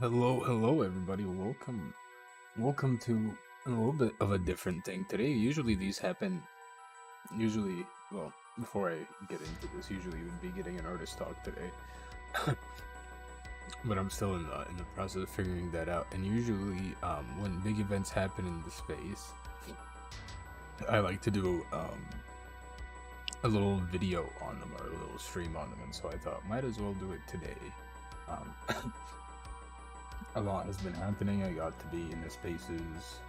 Hello, everybody. Welcome to a little bit of a different thing today. Usually these happen. Usually, well, before I get into this, usually you would be getting an artist talk today, but I'm still in the process of figuring that out. And usually, when big events happen in the space, I like to do a little video on them or a little stream on them, and so I thought might as well do it today. Um, a lot has been happening. I got to be in the spaces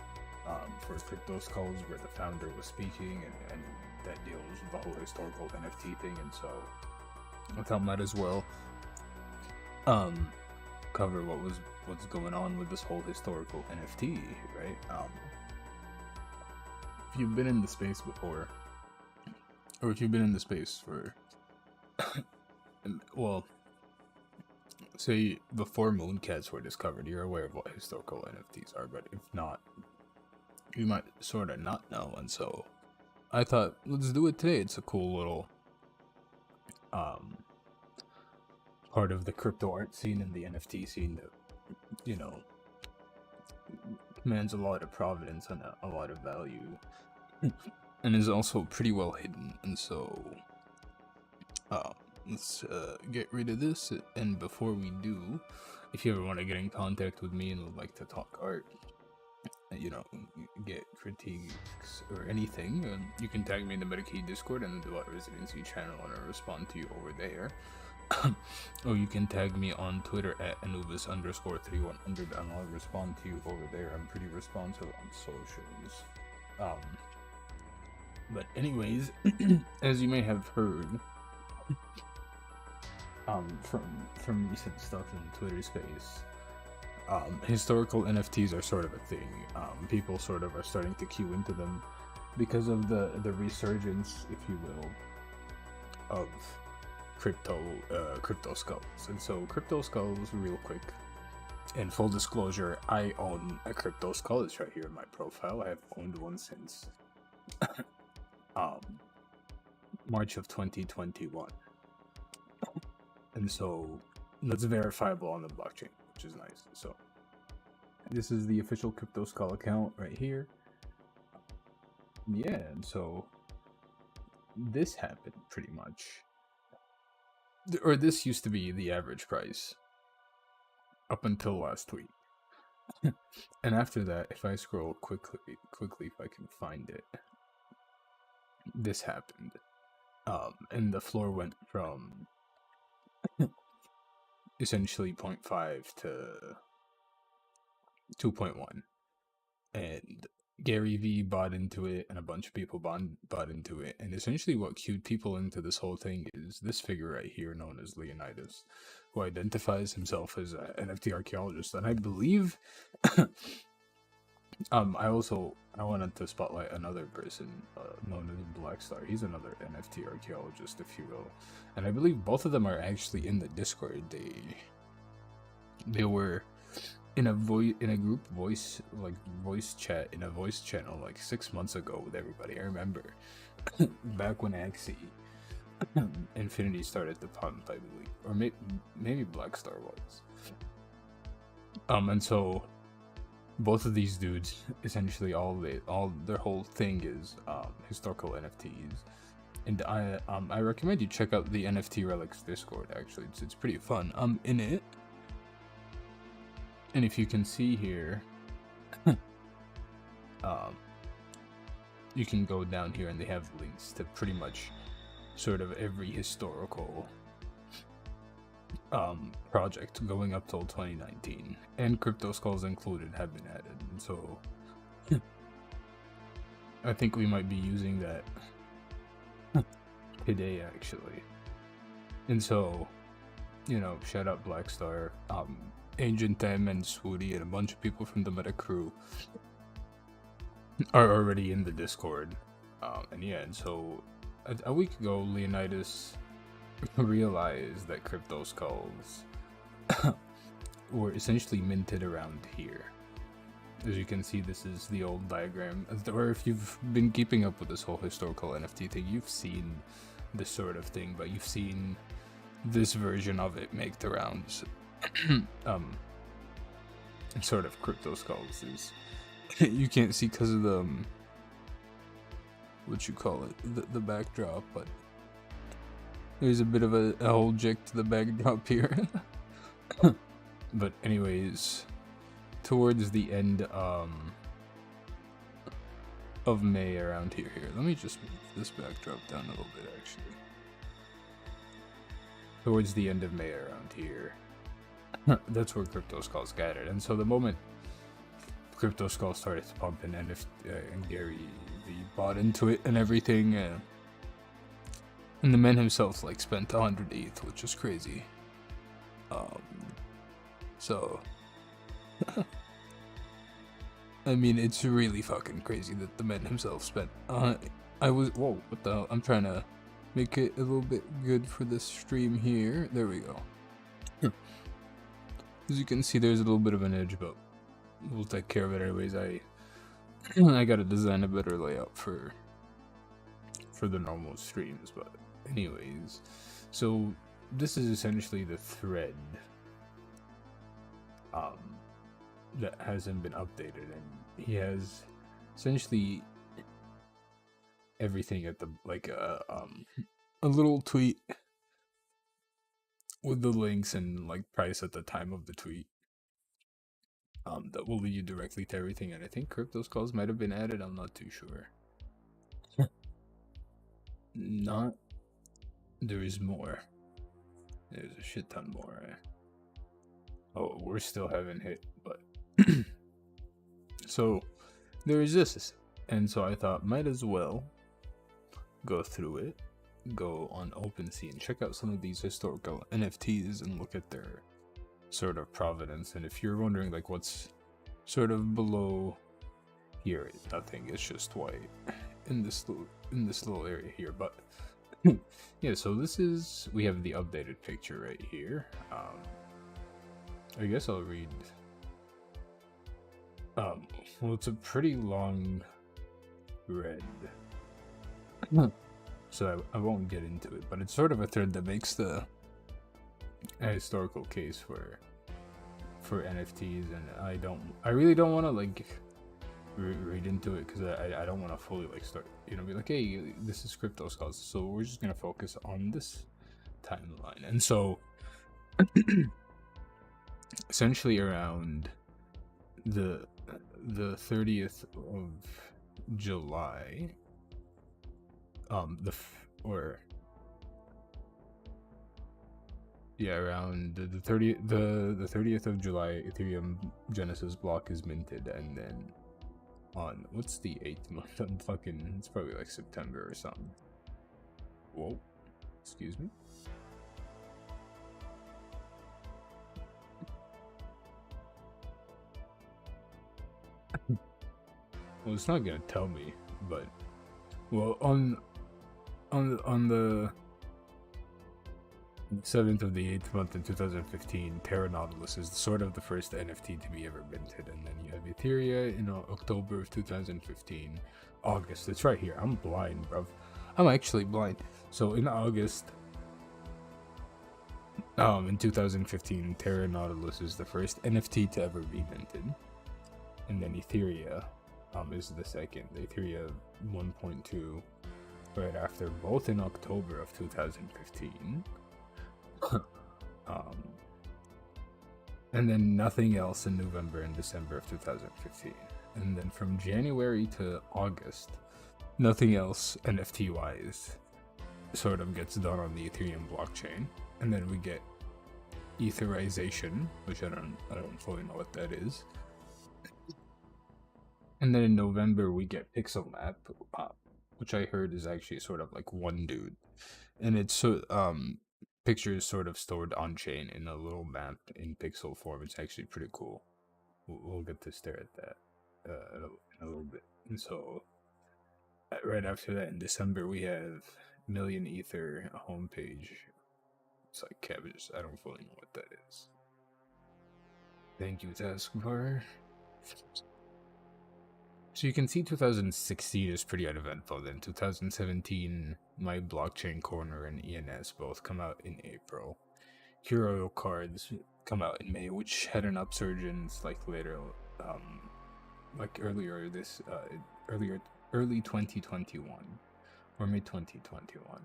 for Crypto Skulls where the founder was speaking, and that deals with the whole historical NFT thing, and so I thought might as well um, cover what's going on with this whole historical NFT, right? If you've been in the space before, or if you've been in the space for, well, say before Mooncats were discovered, you're aware of what historical NFTs are, but if not, you might sort of not know, and so I thought let's do it today. It's a cool little um part of the crypto art scene and the NFT scene that you know commands a lot of provenance and a lot of value, and is also pretty well hidden. And so uh, let's get rid of this. And before we do, if you ever want to get in contact with me and would like to talk art, you know, get critiques or anything, you can tag me in the Metakey Discord and the Duat Residency channel, and I'll respond to you over there. Or you can tag me on Twitter at Anubis_3100 and I'll respond to you over there. I'm pretty responsive on socials. But anyways, as you may have heard from recent stuff in Twitter space, historical NFTs are sort of a thing. People sort of are starting to queue into them because of the resurgence, if you will, of crypto skulls. And so crypto skulls, real quick, in full disclosure, I own a crypto skull. It's right here in my profile. I have owned one since um March of 2021, and so that's verifiable on the blockchain, which is nice. So this is the official crypto skull account right here. Yeah, and so this happened pretty much, or this used to be the average price up until last week. And after that, if I scroll quickly if I can find it, this happened. And the floor went from essentially 0.5 to 2.1, and Gary V bought into it, and a bunch of people bought into it. And essentially, what cued people into this whole thing is this figure right here, known as Leonidas, who identifies himself as an NFT archaeologist. And I believe, I wanted to spotlight another person known as Blackstar. He's another NFT archaeologist, if you will. And I believe both of them are actually in the Discord. They were in a group voice chat in a voice channel like 6 months ago with everybody. I remember back when Axie Infinity started to pump, I believe, or maybe Blackstar was. And so both of these dudes, essentially all their whole thing is historical NFTs. And I recommend you check out the NFT Relics Discord. Actually, it's pretty fun. In it, and if you can see here, you can go down here and they have links to pretty much sort of every historical project going up till 2019, and crypto skulls included have been added. And so I think we might be using that today, actually. And so, shout out Blackstar, Agent M and Swooty, and a bunch of people from the Meta crew are already in the Discord. And so a week ago, Leonidas realized that crypto skulls were essentially minted around here. As you can see, this is the old diagram. Or if you've been keeping up with this whole historical NFT thing, you've seen this sort of thing, but you've seen this version of it make the rounds. sort of crypto skulls is you can't see because of the what you call it, the backdrop, but there's a bit of a whole jig to the backdrop here. But anyways, towards the end of May around here, let me just move this backdrop down a little bit actually. Towards the end of May around here, that's where Crypto Skulls gathered. And so the moment Crypto Skulls started to pump in, and Gary V bought into it and everything, and the man himself like spent 100 ETH, which is crazy. So I mean, it's really fucking crazy that the man himself spent. Whoa, what the hell? I'm trying to make it a little bit good for this stream here. There we go. As you can see, there's a little bit of an edge, but we'll take care of it anyways. I gotta design a better layout for the normal streams, but anyways, so this is essentially the thread that hasn't been updated, and he has essentially everything at the a little tweet with the links and like price at the time of the tweet that will lead you directly to everything. And I think Crypto Skulls might have been added, I'm not too sure. Not there is more. There's a shit ton more. Oh, we're still haven't hit, but so there is this, and so I thought might as well go through it, go on OpenSea and check out some of these historical NFTs and look at their sort of provenance. And if you're wondering like what's sort of below here, nothing, it's just white in this little area here. But yeah, so this is, we have the updated picture right here. I guess I'll read. Well, it's a pretty long thread, so I won't get into it, but it's sort of a thread that makes a historical case for NFTs, and I really don't want to like read into it because I don't want to fully like start, you know, be like, hey, this is Crypto Skulls, so we're just gonna focus on this timeline. And so essentially around the 30th of July, around the 30th of July, Ethereum Genesis block is minted, and then on what's the 8th month? It's probably like September or something. Whoa, excuse me. Well, it's not gonna tell me, but well, on the 7th of the 8th month in 2015, Terra Nautilus is sort of the first NFT to be ever minted, and then you have Etheria in October of 2015. August, it's right here. I'm blind, bruv. I'm actually blind. So in August, in 2015, Terra Nautilus is the first NFT to ever be minted, and then Etheria is the second. Etheria 1.2 right after, both in October of 2015. And then nothing else in November and December of 2015. And then from January to August, nothing else NFT wise sort of gets done on the Ethereum blockchain. And then we get Etherization, which I don't fully know what that is. And then in November we get Pixel Map, which I heard is actually sort of like one dude, and it's pictures sort of stored on chain in a little map in pixel form. It's actually pretty cool. We'll get to stare at that in a little bit. And so right after that, in December, we have Million Ether homepage. It's like cabbages. I don't fully know what that is. Thank you, Taskbar. So you can see 2016 is pretty uneventful. Then 2017, My Blockchain Corner and ENS both come out in April. Hero cards come out in May, which had an upsurge in like later, like earlier this early 2021 or mid 2021.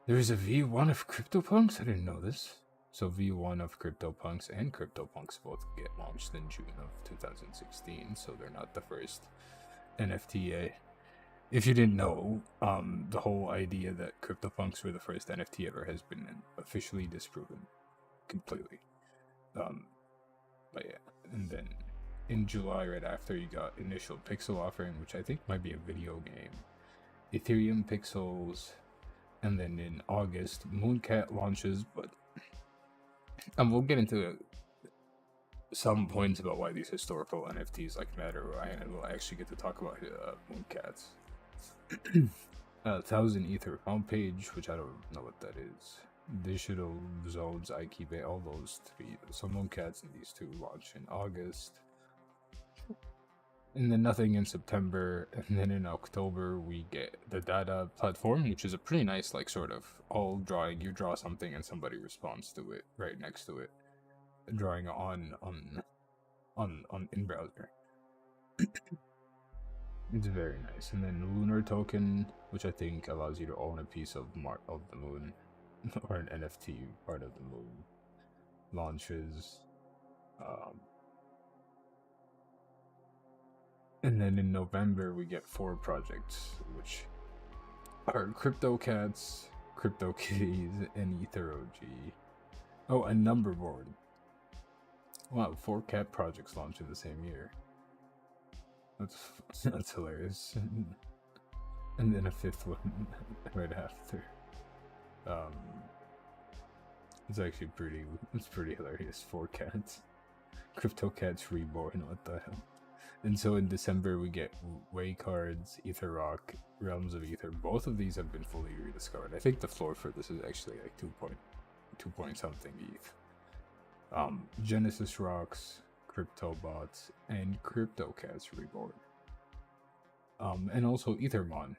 There is a V1 of CryptoPunks. I didn't know this. So V1 of CryptoPunks and CryptoPunks both get launched in June of 2016. So they're not the first NFT. If you didn't know, the whole idea that CryptoPunks were the first NFT ever has been officially disproven completely. But yeah, and then in July, right after, you got Initial Pixel offering, which I think might be a video game, Ethereum Pixels, and then in August, Mooncat launches. But we'll get into some points about why these historical NFTs like matter. I will actually get to talk about Mooncats. 1000 Ether found page, which I don't know what that is. Digital Zones, Aikibe, all those three. So Mooncats and these two launch in August. And then nothing in September. And then in October, we get the Data platform, which is a pretty nice, like, sort of all drawing. You draw something and somebody responds to it right next to it. Drawing on in browser. It's very nice. And then Lunar Token, which I think allows you to own a piece of the moon, or an NFT part of the moon, launches. And then in November, we get 4 projects, which are CryptoCats, CryptoKitties, and EtherOG. Oh, and Numberboard. Wow, 4 cat projects launched in the same year. That's hilarious. And then a 5th one right after. It's actually pretty hilarious. 4 cats. CryptoCats Reborn, what the hell? And so in December we get Way Cards, Ether Rock, Realms of Ether. Both of these have been fully rediscovered. I think the floor for this is actually like 2 point something ETH. Genesis Rocks, CryptoBots, and CryptoCats Reborn. And also Ethermon,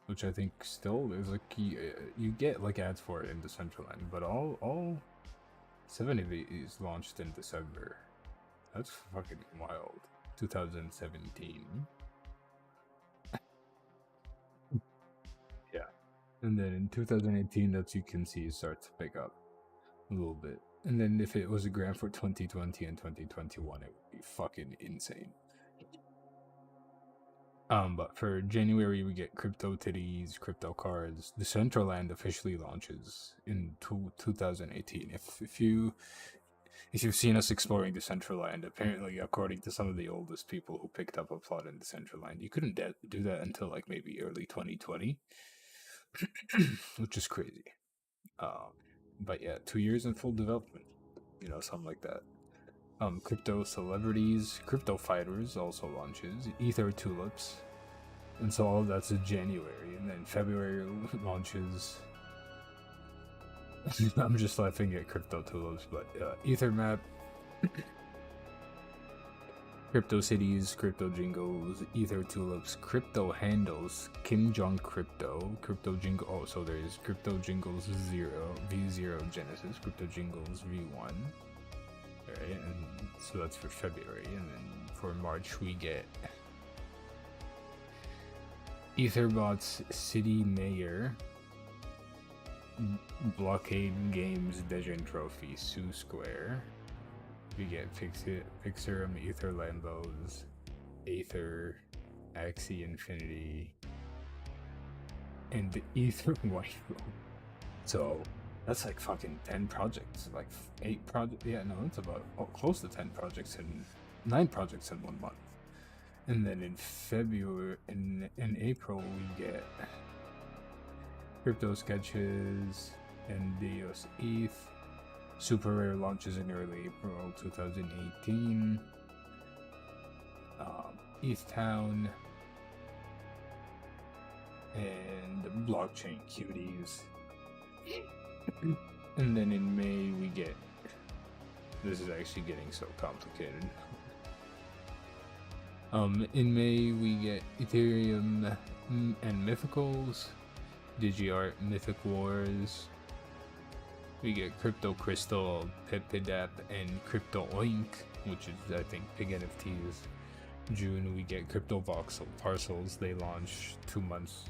which I think still is a key. You get like ads for it in Decentraland, but all 7 of these launched in December. That's fucking wild. 2017. Yeah. And then in 2018, that you can see starts to pick up a little bit. And then if it was a grant for 2020 and 2021, it would be fucking insane. But for January, we get Crypto Titties, Crypto Cards. Decentraland officially launches in 2018. If you've seen us exploring Decentraland, apparently, according to some of the oldest people who picked up a plot in Decentraland, you couldn't do that until like maybe early 2020, which is crazy. But yeah, 2 years in full development, something like that. Crypto Celebrities, Crypto Fighters also launches, Ether Tulips, and so all of that's in January, and then February launches. I'm just laughing at Crypto Tulips, but Ether Map, Crypto Cities, Crypto Jingles, Ether Tulips, Crypto Handles, Kim Jong Crypto, Crypto Jingle. Oh, so there's Crypto Jingles 0, V0 Genesis, Crypto Jingles V1. Alright, and so that's for February, and then for March we get Etherbots City Mayor, Blockade Games Dejan Trophy, Sioux Square. We get Pixarum, Ether Lambos, Aether, Axie Infinity, and the Ether Waifu. So that's like fucking 10 projects, like 8 projects. Yeah, no, it's about close to 10 projects and 9 projects in 1 month. And then in February, in April, we get Crypto Sketches and Dios ETH. Super Rare launches in early April 2018. ETH Town and Blockchain Cuties. And then in May we get, this is actually getting so complicated. In May we get Ethereum and Mythicals, DigiArt Mythic Wars. We get Crypto Crystal, Pipidap, and Crypto Oink, which is I think Pig NFTs. June we get Crypto Voxel Parcels. They launch 2 months,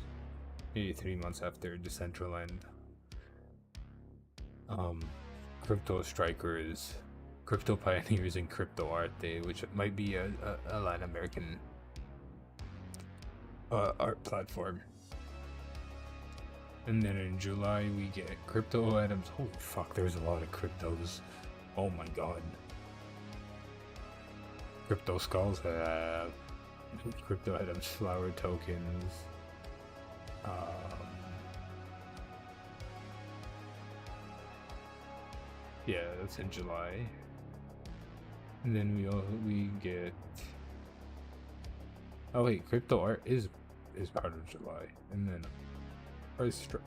maybe 3 months after Decentraland. Crypto Strikers, Crypto Pioneers, and Crypto Arte, which might be a Latin American art platform. And then in July we get Crypto Atoms. Holy fuck, there's a lot of cryptos. Oh my god. Crypto Skulls have Crypto Atoms flower tokens. Yeah, that's in July. And then we get. Oh wait, Crypto Art is part of July, and then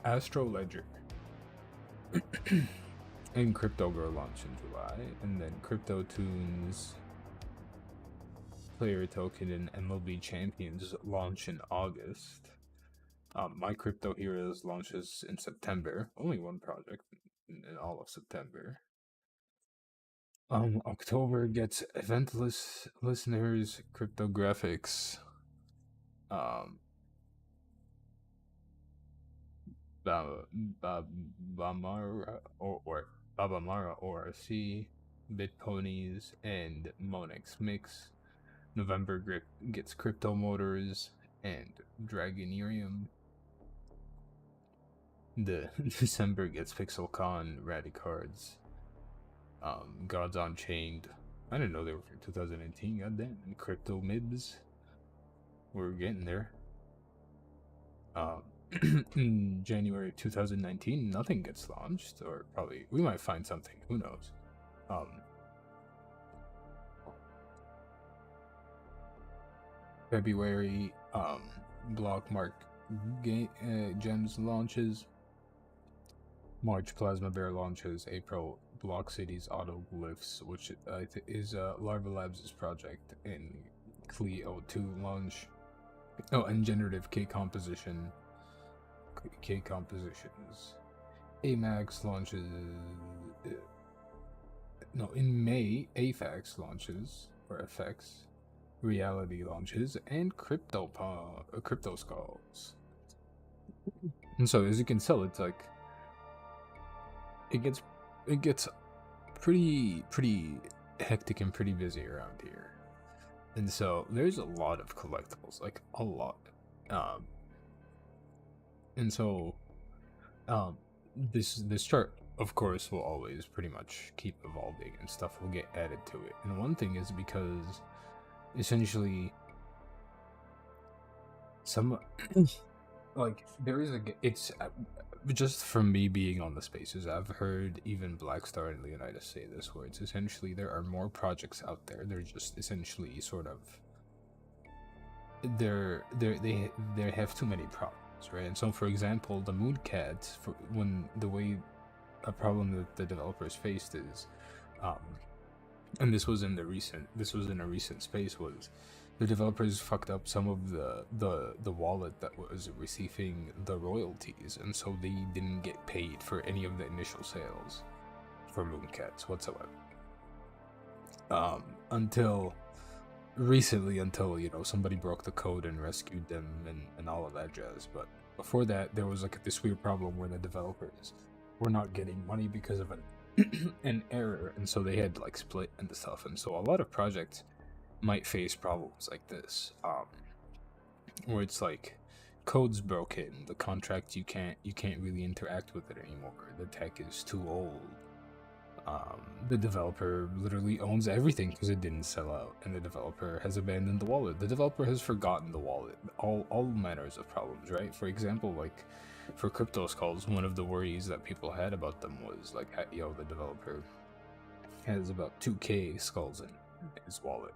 Astro Ledger and Crypto Girl launch in July, and then Crypto Tunes player token and MLB Champions launch in August. My Crypto Heroes launches in September. Only one project in all of September. October gets eventless listeners, cryptographics, Bamara or Babamara ORC, Bitponies, and Monex Mix. November gets Crypto Motors and Dragonerium. The December gets PixelCon, Radicards, Gods Unchained. I didn't know they were from 2018. Goddamn, and Crypto Mibs. We're getting there. In January 2019, nothing gets launched, or probably we might find something. Who knows? February, Blockmark Gems launches. March, Plasma Bear launches. April, Block Cities Autoglyphs, which is Larva Labs' project, and Clio 2 launch. Oh, and Generative K Compositions. AMAX launches. No, in May, AFAX launches, or FX. Reality launches, and Crypto Skulls. And so, as you can tell, it's like it gets pretty hectic and pretty busy around here. And so there's a lot of collectibles, like a lot. And so this chart, of course, will always pretty much keep evolving, and stuff will get added to it. And one thing is because essentially some like there is it's just from me being on the spaces, I've heard even Blackstar and Leonidas say this, where it's essentially there are more projects out there. They're just essentially sort of they have too many problems, right? And so, for example, the Mooncat, a problem that the developers faced is, and this was in a recent space, was the developers fucked up some of the wallet that was receiving the royalties, and so they didn't get paid for any of the initial sales for Mooncats whatsoever. Until recently, until somebody broke the code and rescued them and all of that jazz. But before that, there was like this weird problem where the developers were not getting money because of an error, and so they had to like split and stuff. And so a lot of projects might face problems like this, where it's like code's broken, the contract you can't really interact with it anymore, the tech is too old, the developer literally owns everything because it didn't sell out, and the developer has abandoned the wallet, the developer has forgotten the wallet, all manners of problems, right? For example, like for Crypto Skulls, one of the worries that people had about them was like, the developer has about 2k skulls in his wallet.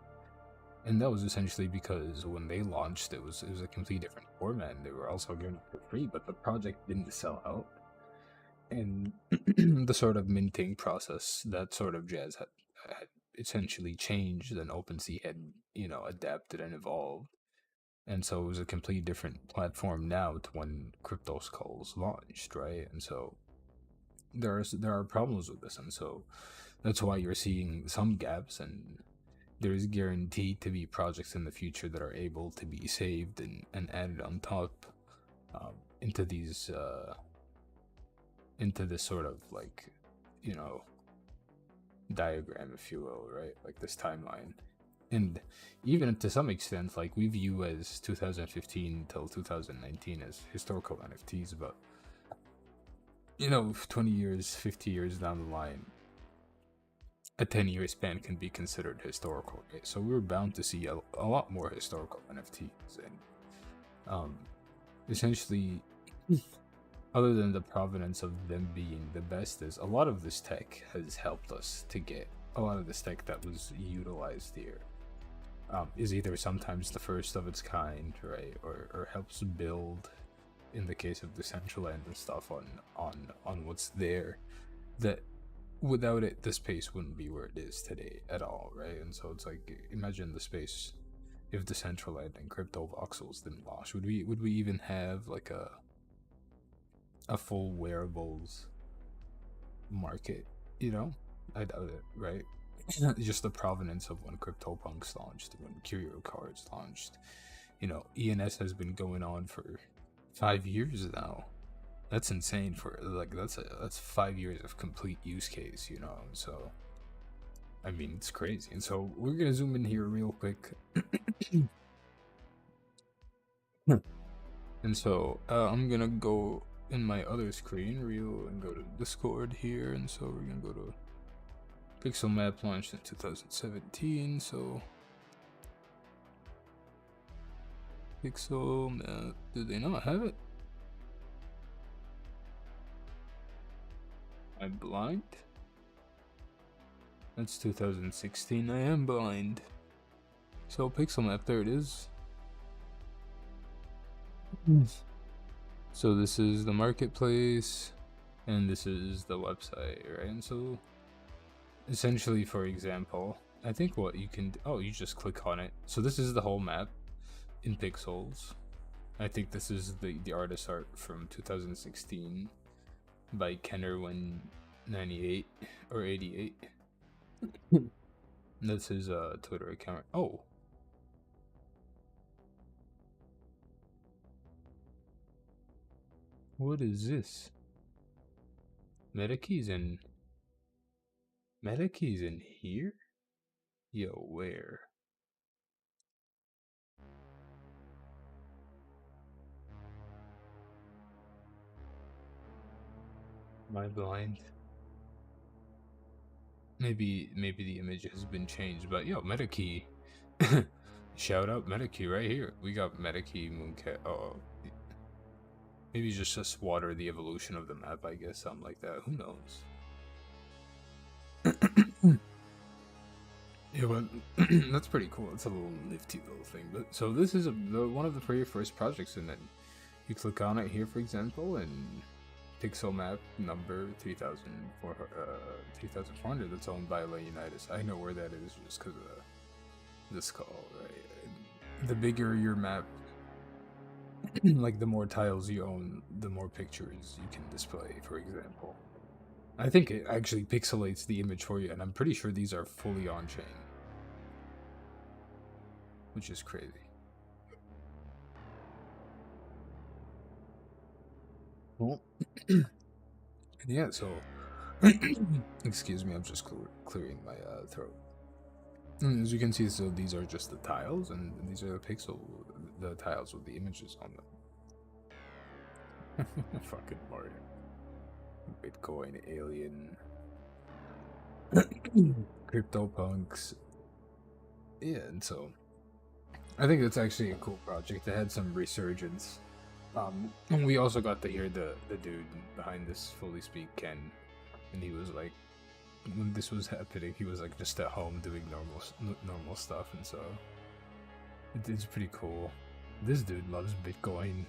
And that was essentially because when they launched, it was a completely different format, and they were also giving it for free, but the project didn't sell out. And the sort of minting process, that sort of jazz had essentially changed, and OpenSea had, adapted and evolved. And so it was a completely different platform now to when Crypto Skulls launched, right? And so there are problems with this, and so that's why you're seeing some gaps, and there is guaranteed to be projects in the future that are able to be saved and added on top, into these into this sort of like, you know, diagram, if you will, right? Like this timeline. And even to some extent, like we view as 2015 till 2019 as historical NFTs, but you know, 20 years, 50 years down the line, a 10-year span can be considered historical, right? So we're bound to see a lot more historical NFTs. And essentially, other than the provenance of them being the best, is a lot of this tech has helped us to get a lot of this tech that was utilized here. Is either sometimes the first of its kind, right, or helps build, in the case of Decentraland and stuff, on what's there, that without it the space wouldn't be where it is today at all, right? And so it's like, imagine the space if Decentraland and crypto voxels didn't launch. Would we even have like a full wearables market? You know, I doubt it, right? Just the provenance of when CryptoPunks launched, when Curio Cards launched. You know, ENS has been going on for 5 years now. That's insane. For like, that's 5 years of complete use case, you know. So I mean, it's crazy. And so we're gonna zoom in here real quick. And so I'm gonna go in my other screen and go to Discord here, and so we're gonna go to Pixel Map, launched in 2017. So Pixel Map, do they not have it? I'm blind. That's 2016. I am blind. So Pixel Map, there it is. So this is the marketplace, and this is the website, right? And so essentially, for example, I think what you can, you just click on it. So this is the whole map in pixels. I think this is the artist art from 2016 by Kenner198 or 88. That's his Twitter account. Oh, what is this? Metakey's in here? Yo, where? Am I blind? Maybe the image has been changed, but yo, Metakey. Shout out Metakey right here. We got Metakey, Mooncat. Oh, maybe just water the evolution of the map, I guess, something like that. Who knows? Yeah, but that's pretty cool. It's a little nifty little thing. But so this is one of the very first projects, and then you click on it here, for example, and Pixel Map number 3400. That's owned by Leonidas. I know where that is just because of this call, right? And the bigger your map, like the more tiles you own, the more pictures you can display, for example. I think it actually pixelates the image for you, and I'm pretty sure these are fully on-chain, which is crazy. Well, yeah, so excuse me, I'm just clearing my throat. And as you can see, so these are just the tiles, and these are the tiles with the images on them. Fucking Mario. Bitcoin alien. CryptoPunks. Yeah, and so I think that's actually a cool project. It had some resurgence. And we also got to hear the dude behind this, fully speak, Ken, and he was like, when this was happening, he was like just at home doing normal stuff, and so it's pretty cool. This dude loves Bitcoin,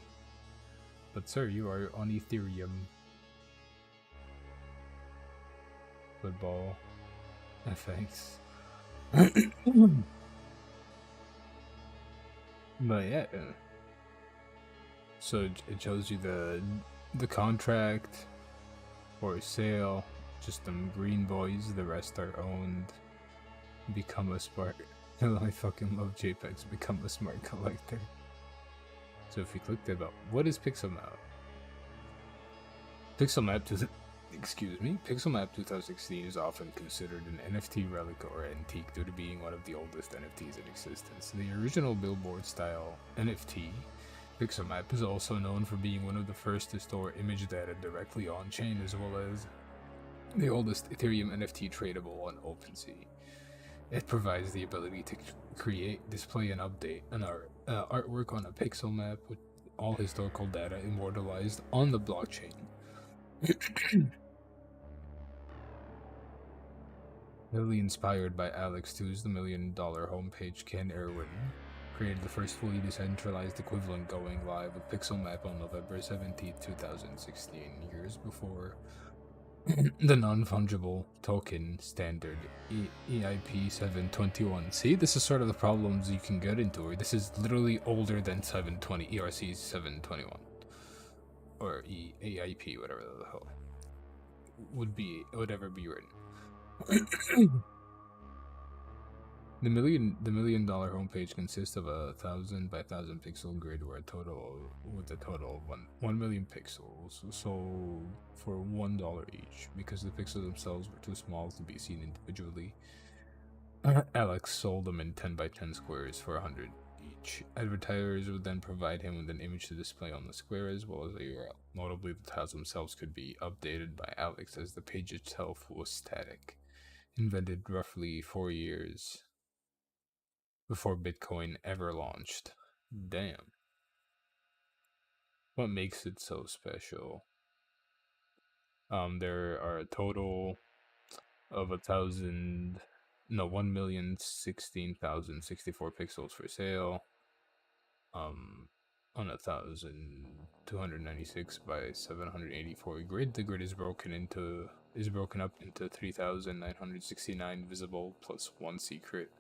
but sir, you are on Ethereum. Football. Thanks. But yeah. So it shows you the contract, for sale. Just them green boys. The rest are owned. Become a smart. I fucking love JPEGs. Become a smart collector. So if we click that up, what is Pixelmap? Pixelmap to excuse me, Pixelmap 2016 is often considered an NFT relic or antique due to being one of the oldest NFTs in existence. The original billboard style NFT, Pixelmap is also known for being one of the first to store image data directly on chain, as well as the oldest Ethereum NFT tradable on OpenSea. It provides the ability to create, display, and update an artwork on a pixel map with all historical data immortalized on the blockchain. Heavily inspired by Alex II's The $1 Million homepage, Ken Irwin created the first fully decentralized equivalent going live with Pixel Map on November 17, 2016, years before the non-fungible token standard EIP 721. See, this is sort of the problems you can get into. This is literally older than 720 ERC 721 or EIP, whatever the hell would ever be written. The $1 million homepage consists of a 1,000 by 1,000 pixel grid with a total of 1 million pixels sold for $1 each. Because the pixels themselves were too small to be seen individually, Alex sold them in 10 by 10 squares for 100 each. Advertisers would then provide him with an image to display on the square as well as a URL. Notably, the tiles themselves could be updated by Alex as the page itself was static. Invented roughly 4 years before Bitcoin ever launched. Damn. What makes it so special? There are a total of 1,016,064 pixels for sale. On 1,296 by 784 grid. The grid is broken up into 3,969 visible plus one secret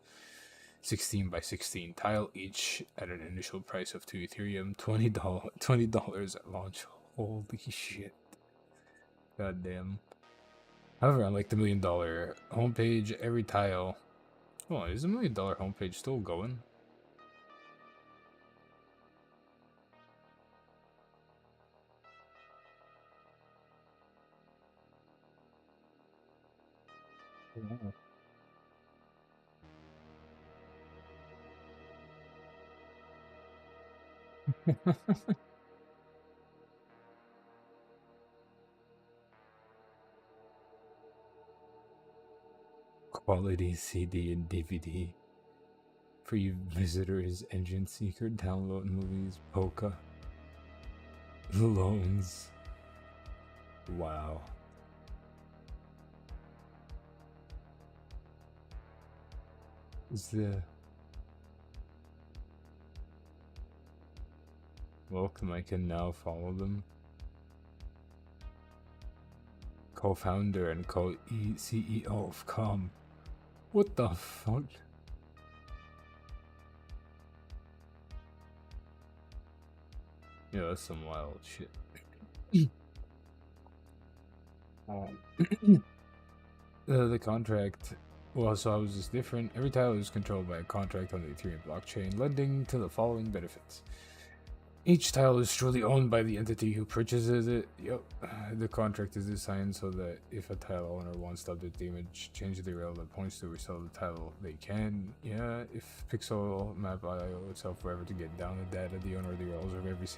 16 by 16 tile, each at an initial price of 2 Ethereum, $20 at launch. Holy shit. Goddamn. However, unlike the $1 million homepage, every tile. Oh, is the $1 million homepage still going? Quality CD and DVD. Free visitors, engine seeker, download movies, Polka. Loans. Wow. Is the welcome? I can now follow them. Co-founder and co-CEO of Com. What the fuck? Yeah, that's some wild shit. The contract. Well, so I was just different. Every tile is controlled by a contract on the Ethereum blockchain, lending to the following benefits. Each tile is truly owned by the entity who purchases it. Yep. The contract is designed so that if a tile owner wants to update the image, change the relevant points to resell the tile, they can. Yeah, if Pixel Map IO itself were ever to get down the data, the owner of the URLs of every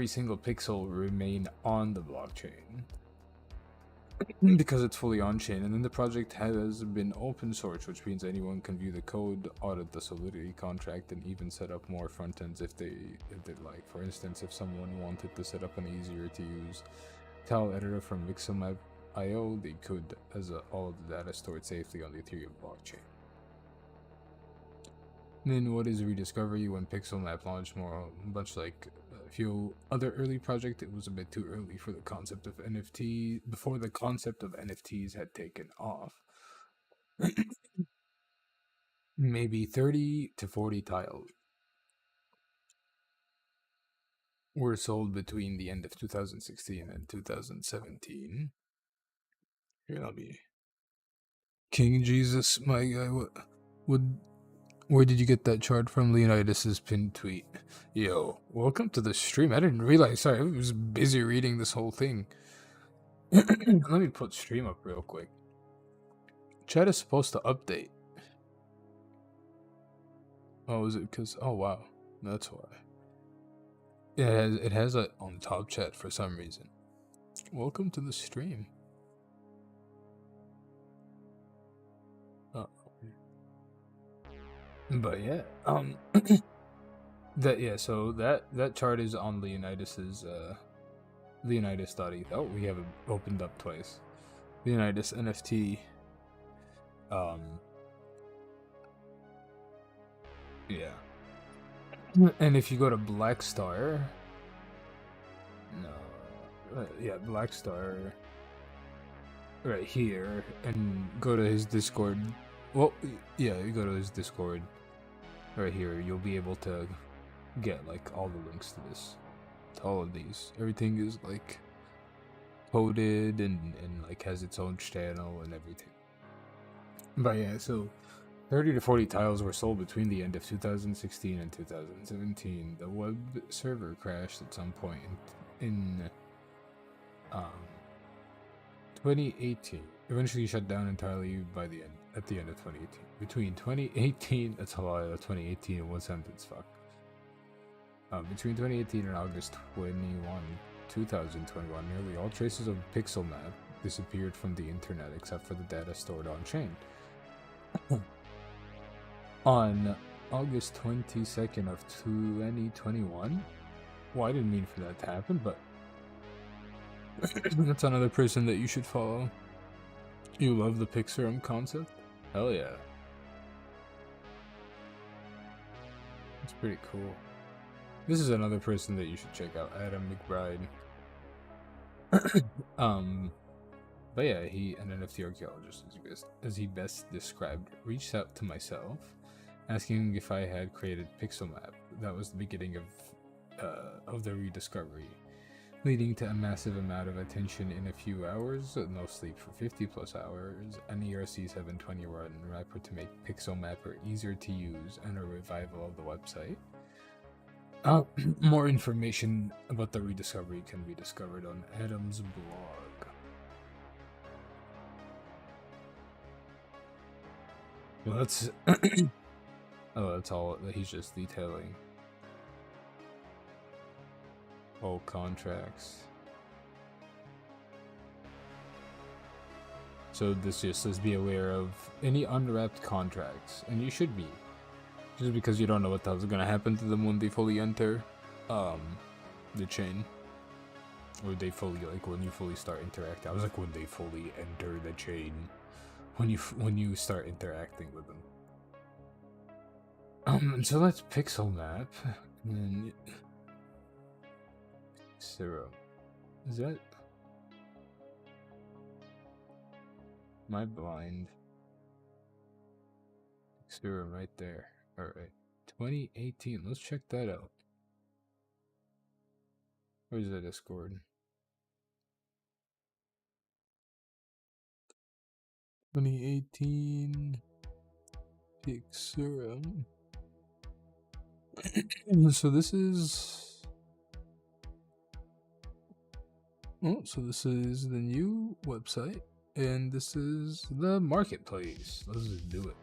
single pixel remain on the blockchain. Because it's fully on-chain, and then the project has been open source, which means anyone can view the code, audit the Solidity contract, and even set up more front ends if they'd like. For instance, if someone wanted to set up an easier to use tile editor from Mixamap.io, they could, as all of the data stored safely on the Ethereum blockchain. Then what is rediscovery? When Pixelmap launched, much like a few other early projects, it was a bit too early for the concept of NFT, before the concept of NFTs had taken off. Maybe 30 to 40 tiles. were sold between the end of 2016 and 2017. Here, let me. King Jesus, my guy, what would. Where did you get that chart from? Leonidas's pinned tweet. Yo, welcome to the stream. I didn't realize. Sorry, I was busy reading this whole thing. Let me put stream up real quick. Chat is supposed to update. Oh, is it because? Oh, wow. That's why. Yeah, it has it on top chat for some reason. Welcome to the stream. Oh. But yeah, so that chart is on Leonidas's Leonidas.eth. Oh, we have it opened up twice. Leonidas NFT. Yeah. And if you go to Blackstar, Blackstar, right here, and go to his Discord. Well, yeah, you go to his Discord. Right here, you'll be able to get like all the links to this, to all of these. Everything is like coded and like has its own channel and everything. But yeah, so 30 to 40 tiles were sold between the end of 2016 and 2017. The web server crashed at some point in 2018. Eventually shut down entirely at the end of 2018. Between 2018, that's a lot of 2018 in one sentence, fuck. Between 2018 and August 2021, nearly all traces of Pixel Map disappeared from the internet except for the data stored on chain. On August 22nd of 2021, well, I didn't mean for that to happen, but that's another person that you should follow. You love the Pixarum concept? Hell yeah. It's pretty cool. This is another person that you should check out, Adam McBride. But yeah, he, an NFT archaeologist, as he best described, reached out to myself, asking if I had created Pixel Map. That was the beginning of the rediscovery, leading to a massive amount of attention in a few hours, no sleep for 50 plus hours, an ERC 720 run wrapper to make Pixel Mapper easier to use, and a revival of the website. More information about the rediscovery can be discovered on Adam's blog. Well, that's that's all that he's just detailing. All contracts. So this just says be aware of any unwrapped contracts, and you should be. Just because you don't know what the hell's gonna happen to them when they fully enter the chain. Or they fully, like, when you fully start interacting. I was like, when they fully enter the chain. When you start interacting with them. So that's Pixel Map. And then Zero. Is that my blind? Zero right there. Alright. 2018. Let's check that out. Where's the Discord? 2018 Pixarum. So this is the new website, and this is the marketplace. Let's just do it.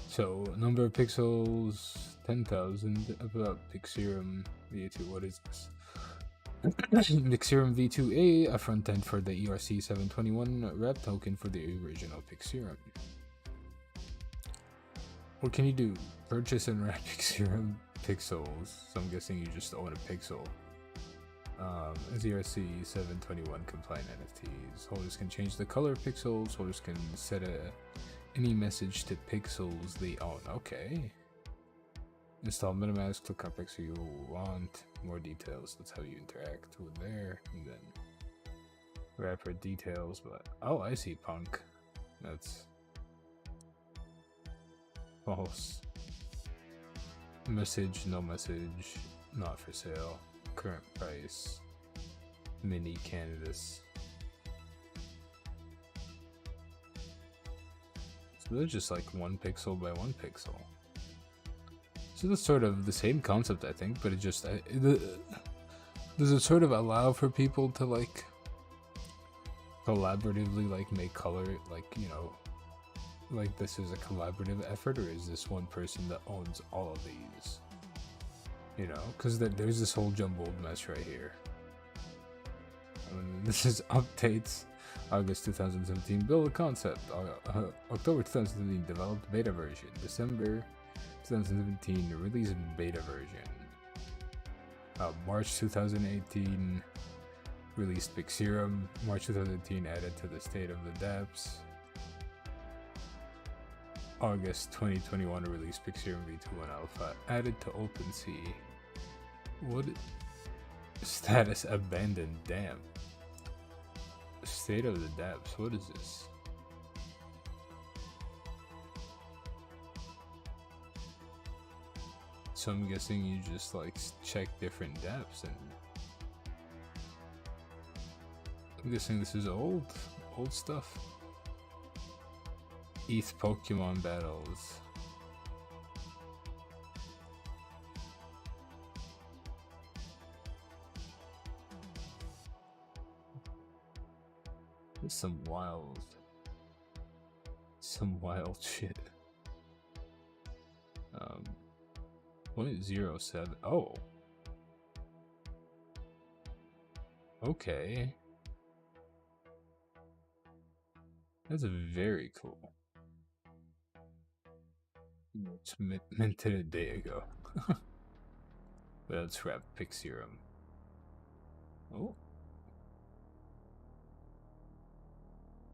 So number of pixels 10,000. About Pixarum V2. What is this? Pixarum V2A, a front end for the ERC 721 wrap token for the original Pixarum. What can you do? Purchase and wrap Pixarum pixels. So I'm guessing you just own a pixel. ERC 721 compliant NFTs. Holders can change the color of pixels. Holders can set any message to pixels they own. Okay. Install MetaMask, click on pixel you want. More details. That's how you interact with there. And then wrapper details. But oh, I see punk. That's false. Message, no message. Not for sale. Current price. Mini canvas. So they're just like 1 pixel by 1 pixel. So that's sort of the same concept, I think, but it just does it sort of allow for people to like collaboratively like make color, like, you know, like this is a collaborative effort, or is this one person that owns all of these? You know, because there's this whole jumbled mess right here. This is updates. August 2017, build a concept. October 2017, developed beta version. December 2017, release beta version. March 2018, released Big Serum. March 2018, added to the state of the dApps. August 2021, released Big Serum V2.1 Alpha, added to OpenSea. What? Status abandoned. Damn. State of the dApps. What is this? So I'm guessing you just like check different dApps, and I'm guessing this is old stuff. ETH Pokemon battles. There's some wild shit. 0.07. Oh. Okay. That's very cool. It's minted a day ago. But let's wrap Pick Serum. Oh.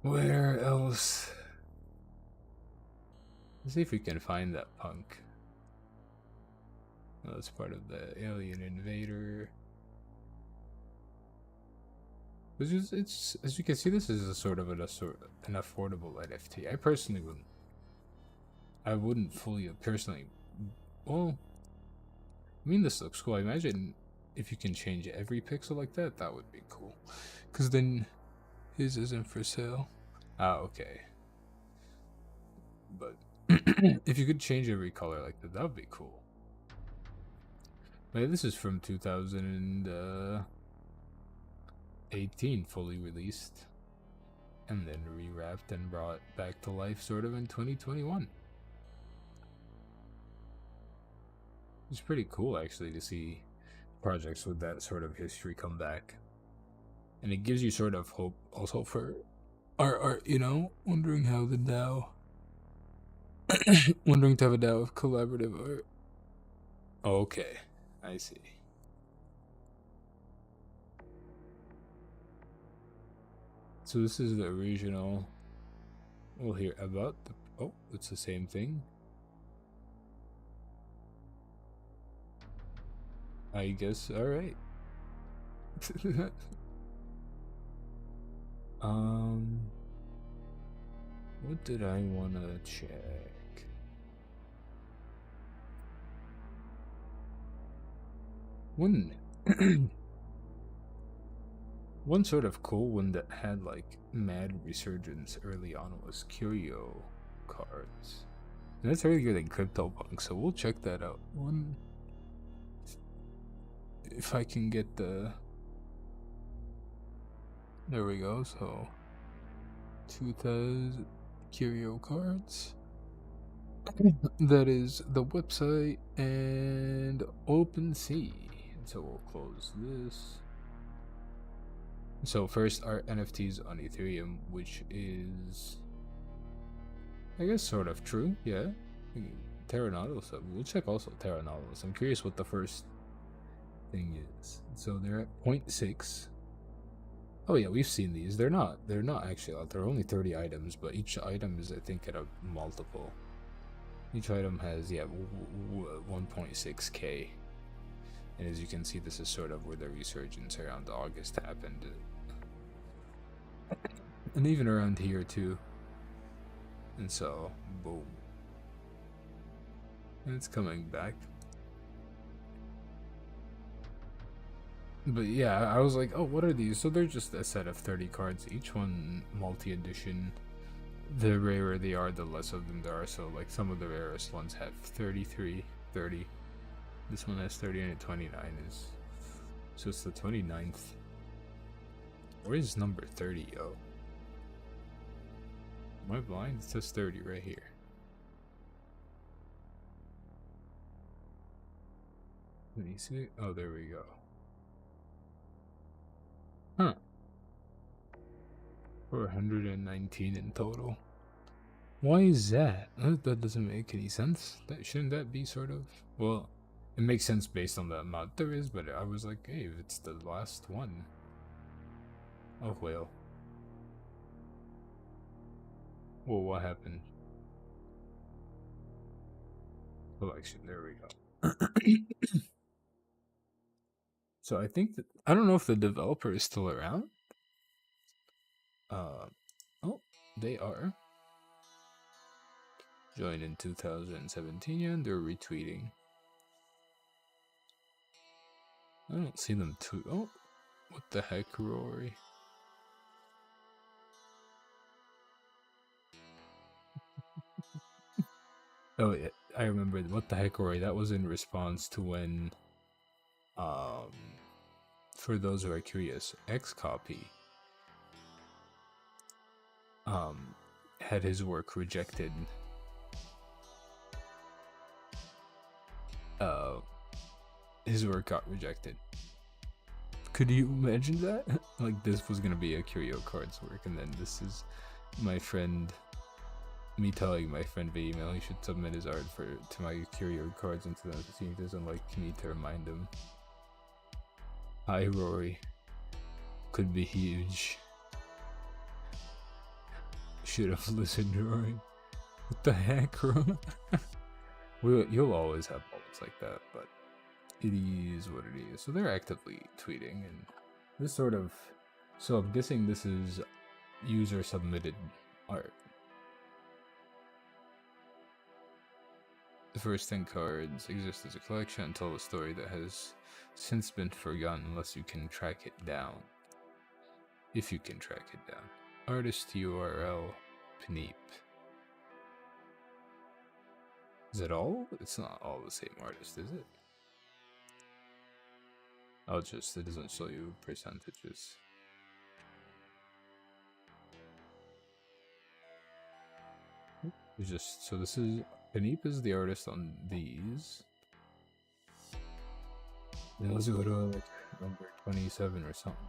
Where else? Let's see if we can find that punk. Oh, that's part of the Alien Invader. It's as you can see, this is a sort of an affordable NFT. I personally wouldn't. I wouldn't fully personally. Well, I mean, this looks cool. I imagine if you can change every pixel like that, that would be cool. Because then his isn't for sale. Ah, okay. But if you could change every color like that, that would be cool. But this is from 2018, fully released, and then rewrapped and brought back to life sort of in 2021. It's pretty cool actually to see projects with that sort of history come back. And it gives you sort of hope also for art, you know, wondering how the DAO wondering to have a DAO of collaborative art. Oh, okay, I see. So this is the original. We'll hear about the. Oh, it's the same thing. I guess. All right. What did I want to check? One sort of cool one that had like mad resurgence early on was Curio cards. And that's earlier than CryptoPunk, so we'll check that out. If I can get the. There we go, so 2000 Curio cards. That is the website and OpenSea. So we'll close this. So first are NFTs on Ethereum, which is, I guess, sort of true. Yeah, Terra Nautilus. We'll check also Terra Nautilus. I'm curious what the first thing is. So they're at 0.6. Oh yeah, we've seen these. They're not actually out. There are only 30 items, but each item is, I think, at a multiple. Each item has 1.6k. And as you can see, this is sort of where the resurgence around August happened. And even around here too. And so, boom. And it's coming back. But yeah, I was like, oh, what are these? So they're just a set of 30 cards, each one multi-edition. The rarer they are, the less of them there are. So like some of the rarest ones have 33, 30. This one has 30 and 29 is... So it's the 29th. Where is number 30, yo? Am I blind? It says 30 right here. Let me see. Oh, there we go. Huh. 419 in total. Why is that? That doesn't make any sense. Shouldn't that be sort of... Well, it makes sense based on the amount there is, but I was like, hey, if it's the last one. Oh, well. Well, what happened? Collection, there we go. So I think that... I don't know if the developer is still around. Oh, they are. Joined in 2017, and they're retweeting. I don't see them too. Oh, what the heck, Rory? Oh yeah, I remember. What the heck, Rory? That was in response to when, for those who are curious, Xcopy, had his work rejected. His work got rejected. Could you imagine that? Like, this was gonna be a Curio Cards work, and then this is my friend, me telling my friend via email he should submit his art to my Curio Cards into them to see if he doesn't like me to remind him. Hi, Rory. Could be huge. Should have listened, Rory. What the heck, Rory? You'll always have moments like that, but it is what it is. So they're actively tweeting, and this sort of... So I'm guessing this is user-submitted art. The first 10 cards exist as a collection and tell a story that has since been forgotten unless you can track it down. If you can track it down. Artist URL, Pneep. Is it all? It's not all the same artist, is it? I'll just, it doesn't show you percentages. It's just, so this is, Pneep is the artist on these. Then let's go to like number 27 or something.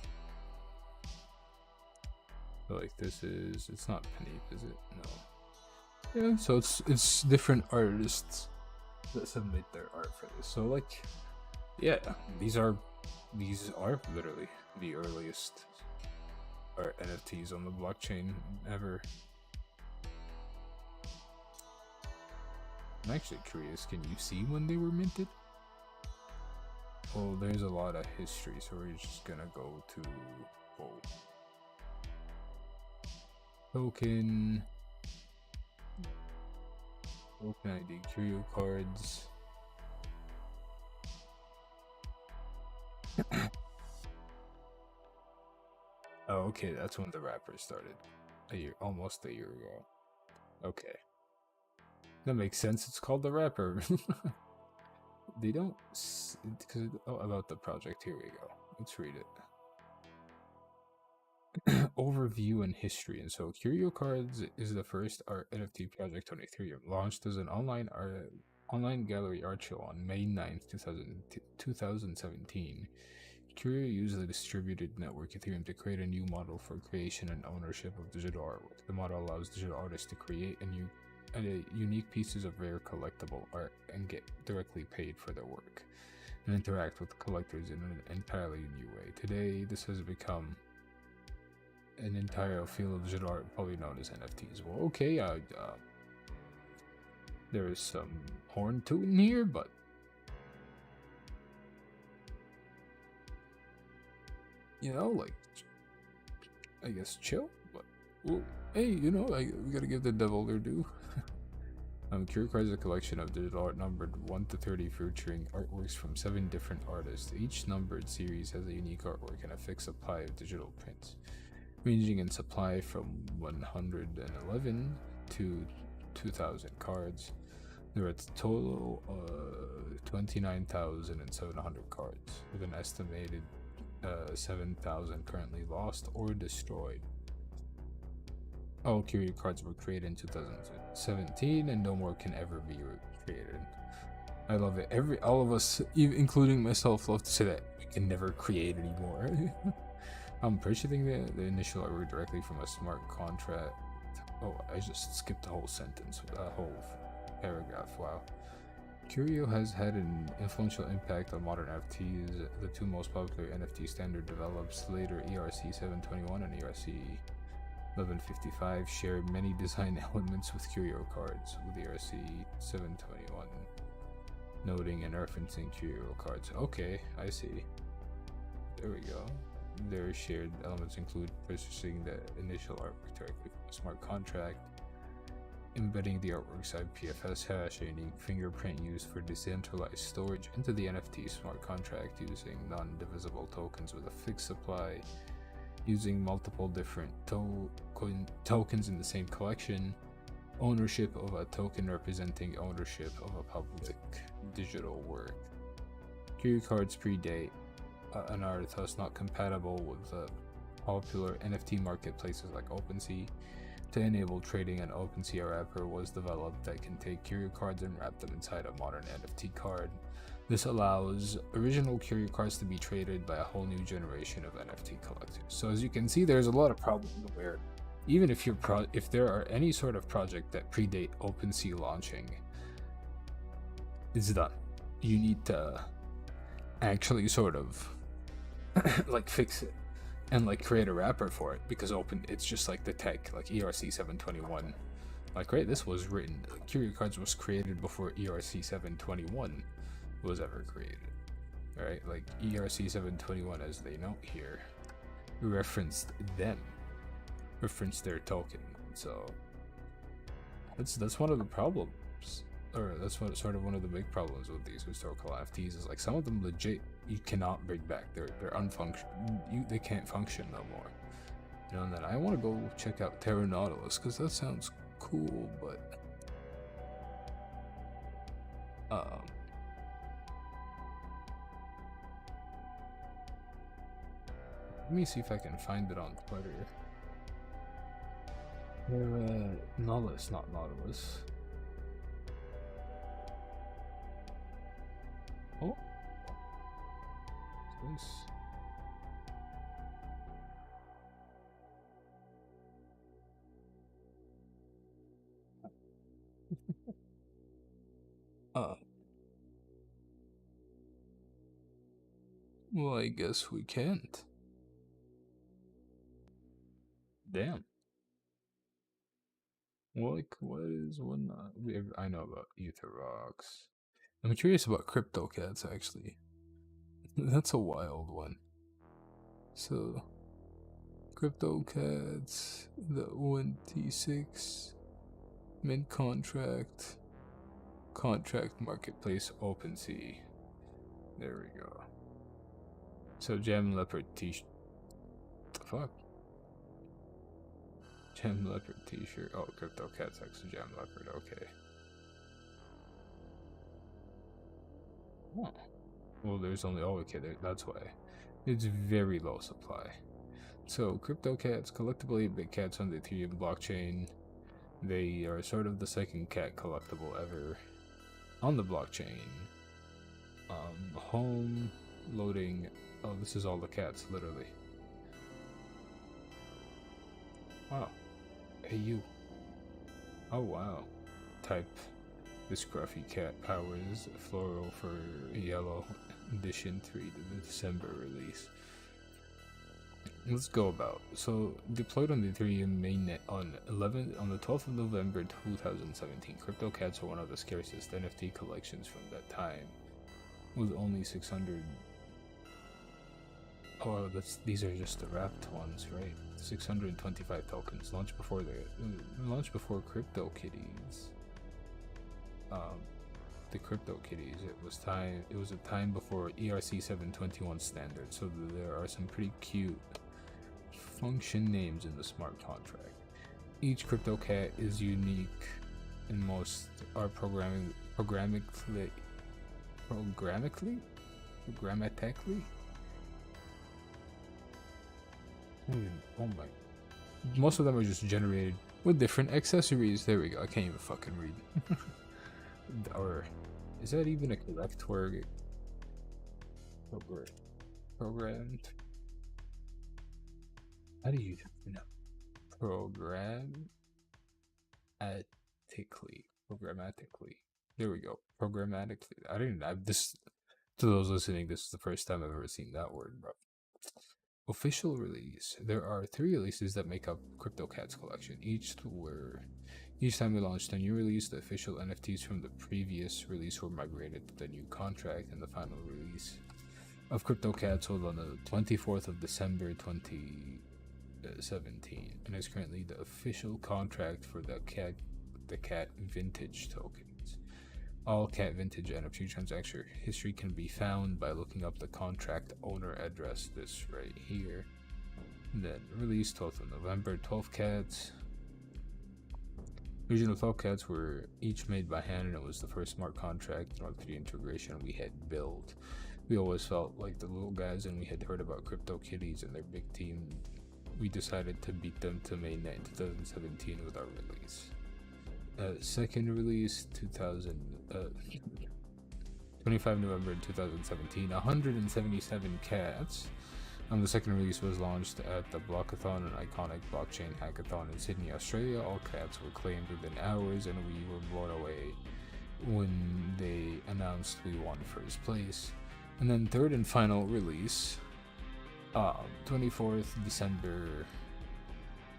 So like this is, it's not Pneep, is it? No. Yeah, so it's different artists that submit their art for this. So like, yeah, these are literally the earliest art NFTs on the blockchain ever. I'm actually curious, can you see when they were minted? Well, there's a lot of history, so we're just gonna go to token ID, Curio Cards. Oh, okay, that's when the wrapper started. Almost a year ago. Okay. That makes sense, it's called the wrapper. They don't... Because about the project, here we go. Let's read it. Overview and history. And so Curio Cards is the first art NFT project on Ethereum, launched as an online gallery art show on May 9th, 2017. Curio used the distributed network Ethereum to create a new model for creation and ownership of digital artwork. The model allows digital artists to create unique pieces of rare collectible art and get directly paid for their work, and interact with collectors in an entirely new way. Today, this has become an entire field of digital art, probably known as NFTs. Well, okay, there is some horn tooting here, but you know, like, I guess chill. But well, hey, you know, we gotta give the devil their due. Curio Card is a collection of digital art numbered 1 to 30 featuring artworks from 7 different artists. Each numbered series has a unique artwork and a fixed supply of digital prints, ranging in supply from 111 to 2,000 cards. There are a total of 29,700 cards, with an estimated 7,000 currently lost or destroyed. All Curio cards were created in 2017, and no more can ever be created. I love it. All of us, including myself, love to say that we can never create anymore. I'm purchasing the initial artwork directly from a smart contract. Oh, I just skipped the whole sentence, a whole paragraph. Wow. Curio has had an influential impact on modern NFTs. The two most popular NFT standard develops later, ERC 721 and ERC 1155, share many design elements with Curio cards, with ERC 721 noting and referencing Curio cards. Okay, I see. There we go. Their shared elements include purchasing the initial artwork directly from a smart contract, embedding the artwork's IPFS hash, a unique fingerprint used for decentralized storage into the NFT smart contract using non-divisible tokens with a fixed supply, using multiple different tokens in the same collection, ownership of a token representing ownership of a public digital work. Curio cards predate and are thus not compatible with popular NFT marketplaces like OpenSea. To enable trading, an OpenSea wrapper was developed that can take Curio cards and wrap them inside a modern NFT card. This allows original Curio cards to be traded by a whole new generation of NFT collectors. So as you can see, there's a lot of problems where even if if there are any sort of project that predate OpenSea launching, it's done. You need to actually sort of like fix it and like create a wrapper for it, because it's just like the tech, like ERC 721. Like, right, this was written, Curio cards was created before ERC 721 was ever created. Right, like ERC 721, as they note here, referenced their token. So that's one of the problems, or that's sort of one of the big problems with these historical NFTs, is like some of them legit you cannot bring back. They're unfunction. They can't function no more. You know, and then I want to go check out Terra Nautilus because that sounds cool, but let me see if I can find it on Twitter. Nautilus, not Nautilus. Oh, what's this? Well, I guess we can't. Damn. Well, like, what is one? I know about Ether Rocks. I'm curious about Crypto Cats, actually. That's a wild one. So, Crypto Cats, the ONT6, mint contract marketplace, OpenSea. There we go. So, Gem Leopard t-shirt. Fuck. Gem Leopard t-shirt. Oh, Crypto Cats X Gem Leopard. Okay. Oh. Well, there's only. Oh, okay. That's why. It's very low supply. So, Crypto Cats, collectible 8-bit cats on the Ethereum blockchain. They are sort of the second cat collectible ever on the blockchain. Home, loading. Oh, this is all the cats, literally. Wow. Hey, you. Oh, wow. Type. This scruffy cat powers floral for yellow edition 3 to the December release. Let's go about. So, deployed on the Ethereum mainnet on the 12th of November 2017, Crypto Cats are one of the scarcest NFT collections from that time, with only 600. Oh, these are just the wrapped ones, right? 625 tokens launched before Crypto Kitties. the CryptoKitties. It was a time before ERC 721 standard, so there are some pretty cute function names in the smart contract. Each CryptoCat is unique, and most are programmatically. Oh my! Most of them are just generated with different accessories. There we go. I can't even fucking read. Or is that even a correct word? Programmed? How do you know? Programmatically. There we go. Programmatically. I didn't. This, to those listening, this is the first time I've ever seen that word, bro. Official release. There are 3 releases that make up CryptoCat's collection. Each time we launched a new release, the official NFTs from the previous release were migrated to the new contract, and the final release of CryptoCat sold on the 24th of December 2017, and is currently the official contract for the cat vintage tokens. All cat vintage NFT transaction history can be found by looking up the contract owner address, this right here. And then release 12th of November, 12 cats. Original 12 cats were each made by hand, and it was the first smart contract in Web3 integration we had built. We always felt like the little guys, and we had heard about CryptoKitties and their big team. We decided to beat them to mainnet in 2017 with our release. Second release 25 November 2017, 177 cats. The second release was launched at the Blockathon, an iconic blockchain hackathon in Sydney, Australia. All cats were claimed within hours, and we were blown away when they announced we won first place. And then third and final release, 24th December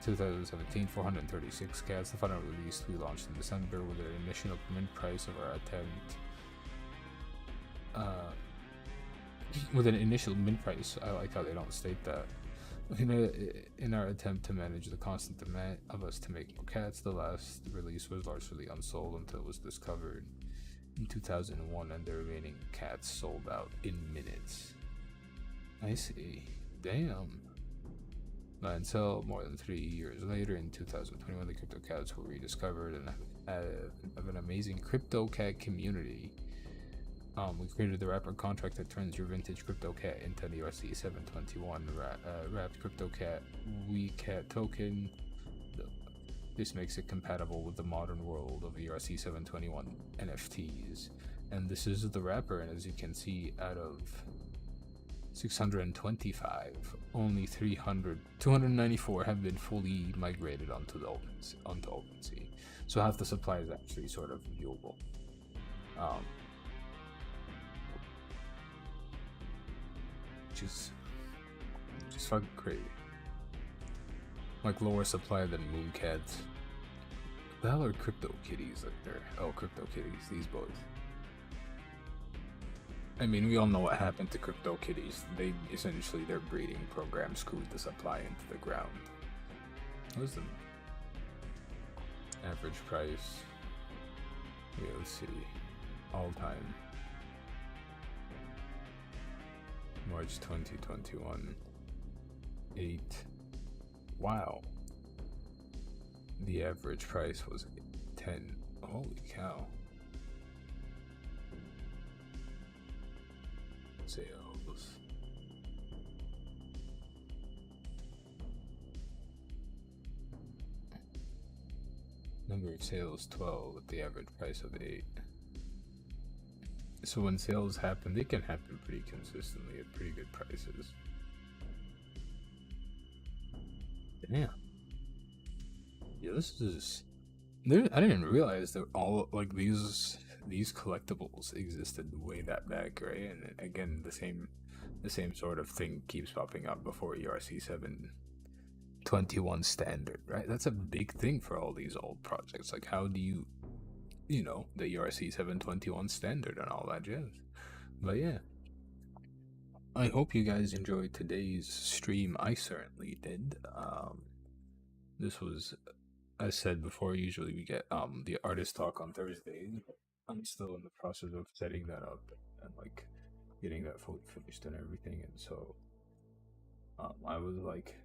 2017, 436 cats. The final release we launched in December with an initial mint price of our attempt. With an initial mint price, I like how they don't state that. In our attempt to manage the constant demand of us to make more cats, the last release was largely unsold until it was discovered in 2001, and the remaining cats sold out in minutes. I see. Damn. Until more than 3 years later, in 2021, the CryptoCats were rediscovered and have an amazing CryptoCat community. We created the wrapper contract that turns your vintage CryptoCat into the ERC 721 wrapped CryptoCat WeCat token. This makes it compatible with the modern world of ERC 721 NFTs. And this is the wrapper, and as you can see, out of 625, only 294 have been fully migrated onto OpenSea. So half the supply is actually sort of viewable. Which is fucking crazy. Like lower supply than Mooncats. The hell are CryptoKitties like there? Oh, CryptoKitties, these boys. I mean, we all know what happened to CryptoKitties. They essentially, their breeding program screwed the supply into the ground. What was the average price? Yeah, let's see. All time. March 2021. 8. Wow. The average price was 10. Holy cow. Sales. Number of sales 12 with the average price of 8. So when sales happen, they can happen pretty consistently at pretty good prices. Damn. Yeah, this is. I didn't realize that all like these collectibles existed way that back, right? And again, the same sort of thing keeps popping up before ERC 721 standard, right? That's a big thing for all these old projects. Like, how do you know, the ERC 721 standard and all that jazz? But yeah, I hope you guys enjoyed today's stream. I certainly did. This was, as said before, usually we get the artist talk on Thursdays. I'm still in the process of setting that up and like getting that fully finished and everything. And so I was like,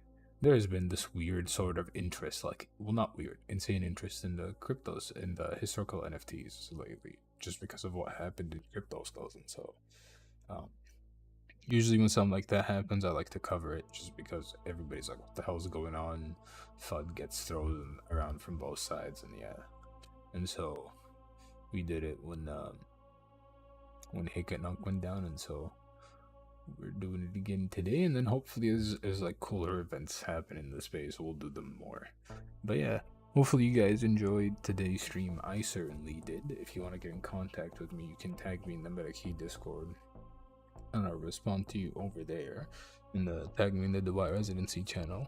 there's been this weird sort of interest, like, well, not weird, insane interest in the cryptos and the historical NFTs lately, just because of what happened in crypto skulls. And so, um, usually when something like that happens, I like to cover it just because everybody's like, what the hell's going on? FUD gets thrown around from both sides, and yeah. And so we did it when Hicketnunk went down, and so we're doing it again today, and then hopefully as like cooler events happen in the space, we'll do them more. But yeah, hopefully you guys enjoyed today's stream. I certainly did. If you want to get in contact with me, you can tag me in the Metakey Discord, and I'll respond to you over there. And tag me in the Duat Residency channel.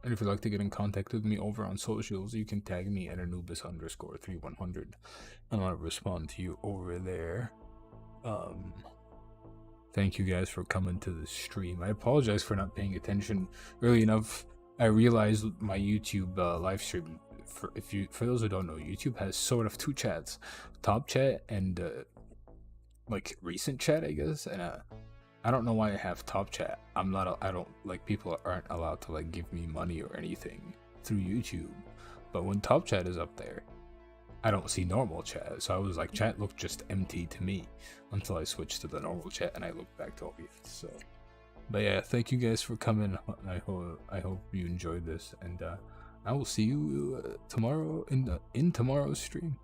And if you'd like to get in contact with me over on socials, you can tag me at Anubis_3100, and I'll respond to you over there. Thank you guys for coming to the stream. I apologize for not paying attention early enough. I realized my YouTube live stream, for those who don't know, YouTube has sort of two chats, top chat and like recent chat, I guess. And I don't know why I have top chat. I don't like, people aren't allowed to like give me money or anything through YouTube. But when top chat is up there, I don't see normal chat. So I was like, chat looked just empty to me until I switched to the normal chat and I looked back to OBS. So, but yeah, thank you guys for coming. I hope you enjoyed this, and I will see you tomorrow in tomorrow's stream.